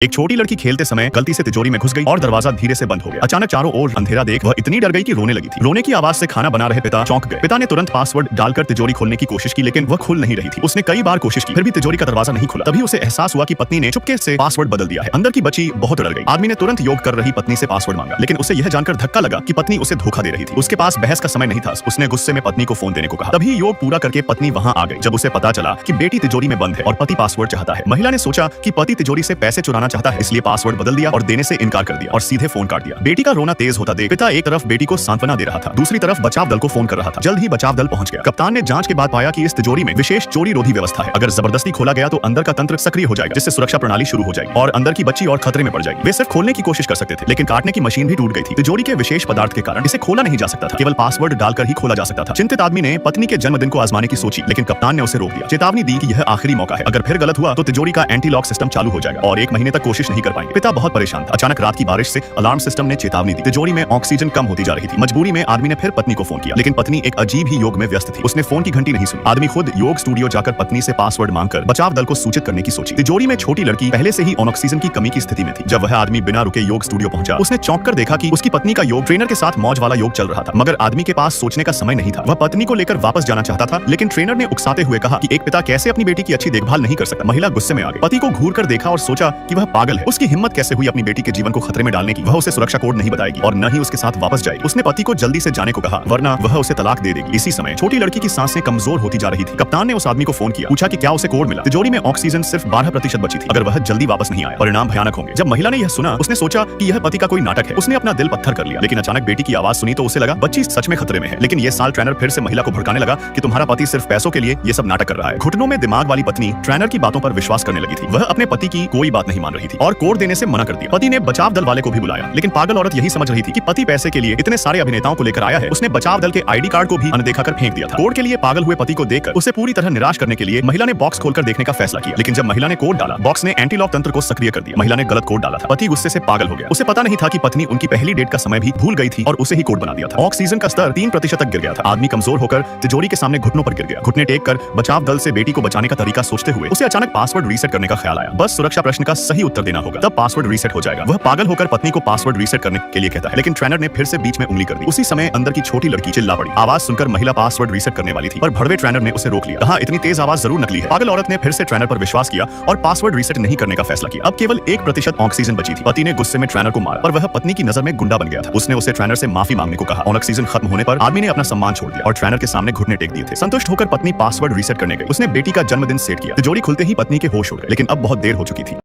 एक छोटी लड़की खेलते समय गलती से तिजोरी में घुस गई और दरवाजा धीरे से बंद हो गया। अचानक चारों ओर अंधेरा देख वह इतनी डर गई कि रोने लगी थी। रोने की आवाज से खाना बना रहे पिता चौंक गए। पिता ने तुरंत पासवर्ड डालकर तिजोरी खोलने की कोशिश की, लेकिन वह खुल नहीं रही थी। उसने कई बार कोशिश की, फिर भी तिजोरी का दरवाजा नहीं खुला। तभी उसे एहसास हुआ कि पत्नी ने चुपके से पासवर्ड बदल दिया है। अंदर की बच्ची बहुत डर गई। आदमी ने तुरंत योग कर रही पत्नी से पासवर्ड मांगा, लेकिन उसे यह जानकर धक्का लगा कि पत्नी उसे धोखा दे रही थी। उसके पास बहस का समय नहीं था। उसने गुस्से में पत्नी को फोन देने को कहा। तभी योग पूरा करके पत्नी वहां आ गई। जब उसे पता चला कि बेटी तिजोरी में बंद है और पति पासवर्ड चाहता है, महिला ने सोचा कि पति तिजोरी से पैसे चुराना चाहता है, इसलिए पासवर्ड बदल दिया और देने से इनकार कर दिया और सीधे फोन काट दिया। बेटी का रोना तेज होता देख पिता एक तरफ बेटी को सांत्वना दे रहा था, दूसरी तरफ बचाव दल को फोन कर रहा था। जल्द ही बचाव दल पहुंच गया। कप्तान ने जांच के बाद पाया कि इस तिजोरी में विशेष चोरी रोधी व्यवस्था है। अगर जबरदस्ती खोला गया तो अंदर का तंत्र सक्रिय हो जाएगा, जिससे सुरक्षा प्रणाली शुरू हो जाएगी और अंदर की बच्ची और खतरे में पड़ जाएगी। वे सिर्फ खोलने की कोशिश कर सकते थे, लेकिन काटने की मशीन भी टूट गई थी। तिजोरी के विशेष पदार्थ के कारण इसे खोला नहीं जा सकता था, केवल पासवर्ड डालकर ही खोला जा सकता था। चिंतित आदमी ने पत्नी के जन्मदिन को आजमाने की सोची, लेकिन कप्तान ने उसे रोक दिया। चेतावनी दी कि यह आखिरी मौका है, अगर फिर गलत हुआ तो तिजोरी का एंटी लॉक सिस्टम चालू हो जाएगा और 1 महीने तक कोशिश नहीं कर पाएंगे। पिता बहुत परेशान था। अचानक रात की बारिश से अलार्म सिस्टम ने चेतावनी दी। तिजोरी में ऑक्सीजन कम होती जा रही थी। मजबूरी में आदमी ने फिर पत्नी को फोन किया, लेकिन पत्नी एक अजीब ही योग में व्यस्त थी। उसने फोन की घंटी नहीं सुनी। आदमी खुद योग स्टूडियो जाकर पत्नी से पासवर्ड मांगकर बचाव दल को सूचित करने की सोची। तिजोरी में छोटी लड़की पहले से ही ऑक्सीजन की कमी की स्थिति में थी। जब वह आदमी बिना रुके योग स्टूडियो पहुंचा, उसने चौंक कर देखा कि उसकी पत्नी का योग ट्रेनर के साथ मौज वाला योग चल रहा था। मगर आदमी के पास सोचने का समय नहीं था। वह पत्नी को लेकर वापस जाना चाहता था, लेकिन ट्रेनर ने उकसाते हुए कहा कि एक पिता कैसे अपनी बेटी की अच्छी देखभाल नहीं कर सकता। महिला गुस्से में आ गई। पति को घूर कर देखा और सोचा कि वह पागल है। उसकी हिम्मत कैसे हुई अपनी बेटी के जीवन को खतरे में डालने की। वह उसे सुरक्षा कोड नहीं बताएगी और न ही उसके साथ वापस जाएगी। उसने पति को जल्दी से जाने को कहा, वरना वह उसे तलाक दे देगी। इसी समय छोटी लड़की की सांसें कमजोर होती जा रही थी। कप्तान ने उस आदमी को फोन किया, पूछा कि क्या उसे कोड मिला। तिजोरी में ऑक्सीजन सिर्फ 12% बची थी। अगर वह जल्दी वापस नहीं आया, परिणाम भयानक होंगे। जब महिला ने यह सुना, उसने सोचा कि यह पति का कोई नाटक है। उसने अपना दिल पत्थर कर लिया। लेकिन अचानक बेटी की आवाज सुनी तो उसे लगा बच्ची सच में खतरे में है। लेकिन यह साल ट्रेनर फिर से महिला को भड़काने लगा कि तुम्हारा पति सिर्फ पैसों के लिए ये सब नाटक कर रहा है। घुटनों में दिमाग वाली पत्नी ट्रेनर की बातों पर विश्वास करने लगी थी। वह अपने पति की कोई बात नहीं मान रही थी और कोड देने से मना कर दिया। पति ने बचाव दल वाले को भी बुलाया, लेकिन पागल औरत यही समझ रही थी कि पति पैसे के लिए इतने सारे अभिनेताओं को लेकर आया है। उसने बचाव दल के आईडी कार्ड को भी अनदेखा कर फेंक दिया था। कोड के लिए पागल हुए पति को देखकर उसे पूरी तरह निराश करने के लिए महिला ने बॉक्स खोलकर देखने का फैसला किया। लेकिन जब महिला ने कोड डाला, बॉक्स ने एंटी लॉक तंत्र को सक्रिय कर दिया। महिला ने गलत कोड डाला था। पति गुस्से से पागल हो गया। उसे पता नहीं था कि पत्नी उनकी पहली डेट का समय भी भूल गई थी और उसे ही कोड बना दिया था। ऑक्सीजन का स्तर 3% तक गिर गया था। आदमी कमजोर होकर तिजोरी के सामने घुटनों पर गिर गया। घुटने टेक कर बचाव दल से बेटी को बचाने का तरीका सोचते हुए उसे अचानक पासवर्ड रीसेट करने का ख्याल आया। बस सुरक्षा प्रश्न का सही उत्तर देना होगा, तब पासवर्ड रीसेट हो जाएगा। वह पागल होकर पत्नी को पासवर्ड रीसेट करने के लिए कहता है, लेकिन ट्रेनर ने फिर से बीच में उंगली कर दी। उसी समय अंदर की छोटी लड़की चिल्ला पड़ी। आवाज सुनकर महिला पासवर्ड रीसेट करने वाली थी, पर भड़वे ट्रेनर ने उसे रोक लिया। कहा, इतनी तेज आवाज जरूर नकली है। पागल औरत ने फिर से ट्रेनर पर विश्वास किया और पासवर्ड रीसेट नहीं करने का फैसला किया। अब केवल 1% ऑक्सीजन बची थी। पति ने गुस्से में ट्रेनर को मारा, पर वह पत्नी की नजर में गुंडा बन गया था। उसने उसे ट्रेनर से माफी मांगने को कहा। ऑक्सीजन खत्म होने पर आदमी ने अपना सम्मान छोड़ दिया और ट्रेनर के सामने घुटने टेक दिए थे। संतुष्ट होकर पत्नी पासवर्ड रीसेट करने गई। उसने बेटी का जन्मदिन सेट किया। तिजोरी खुलते ही पत्नी के होश उड़ गए, लेकिन अब बहुत देर हो चुकी थी।